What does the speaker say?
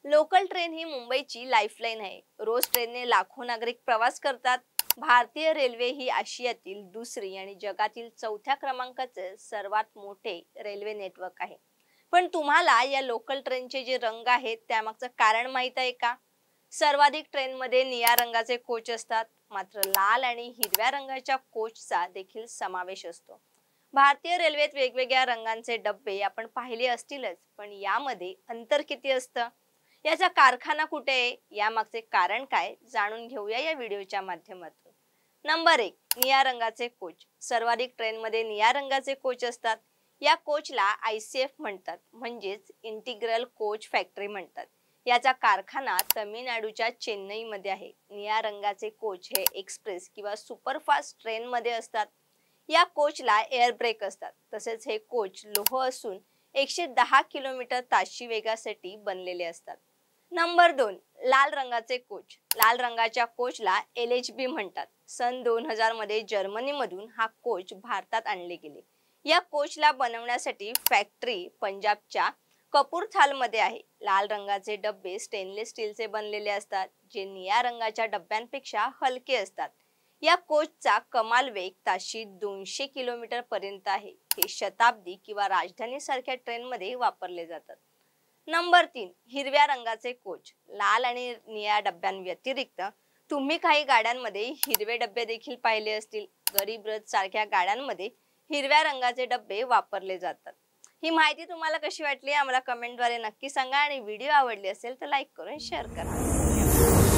Local train ही मुंबईची lifeline आहे। रोज ट्रेनने लाखो नागरिक प्रवास करतात। भारतीय रेल्वे ही आशियातील दुसरी आणि जगातील चौथ्या क्रमांकाचे सर्वात मोठे रेल्वे नेटवर्क आहे। पण तुम्हाला या लोकल ट्रेनचे जे रंग आहेत त्यामागचं कारण माहित आहे का? सर्वाधिक ट्रेनमध्ये निळ्या रंगाचे कोच असतात, मात्र लाल आणि हिरव्या रंगाच्या कोचचा देखील समावेश असतो। भारतीय रेल्वेत वेगवेगळ्या रंगांचे डब्बे आपण पाहिले असतीलच, पण यामध्ये अंतर किती असतं? याचा कारखाना कुठे आहे? यामागचे कारण काय जाणून घेऊया या व्हिडिओच्या माध्यमातून। नंबर 1, निळ्या रंगाचे कोच। सर्वाधिक ट्रेनमध्ये निळ्या रंगाचे कोच असतात। या कोचला आयसीएफ म्हणतात, म्हणजेच इंटिग्रल कोच फॅक्टरी म्हणतात। याचा कारखाना तमिळनाडूच्या चेन्नईमध्ये आहे। निळ्या रंगाचे कोच हे एक्सप्रेस किंवा सुपरफास्ट ट्रेनमध्ये असतात। या कोचला एअर ब्रेक असतात। तसेच हे कोच लोह असून 110 किलोमीटर ताशी वेगासाठी बनलेले असतात। नंबर 2, लाल रंगाचे कोच। लाल रंगाच्या कोचला एलएचबी म्हणतात। सन 2000 मध्ये जर्मनीमधून हा कोच भारतात आणले गेले। या कोचला बनवण्यासाठी फॅक्टरी पंजाबच्या कपूरथालमध्ये आहे। लाल रंगाचे डब्बे स्टेनलेस स्टीलचे बनलेले असतात, जे निळ्या रंगाच्या डब्यांपेक्षा हलके असतात। या कोचचा कमाल वेग ताशी 200 किलोमीटर पर्यंत आहे। हे शताब्दी किंवा राजधानी सारख्या ट्रेनमध्ये वापरले जातात। नंबर 3, हिरव्या रंगाचे कोच। लाल आणि निळ्या डब्यांव्यतिरिक्त तुम्ही काही गाड्यांमध्ये हिरवे डब्बे देखील पाहिले असतील। गरीब रथ सारख्या गाड्यांमध्ये हिरव्या रंगाचे डब्बे वापरले जातात। ही माहिती तुम्हाला कशी वाटली आम्हाला कमेंटद्वारे नक्की सांगा आणि व्हिडिओ आवडली असेल तर लाईक करून शेअर करा।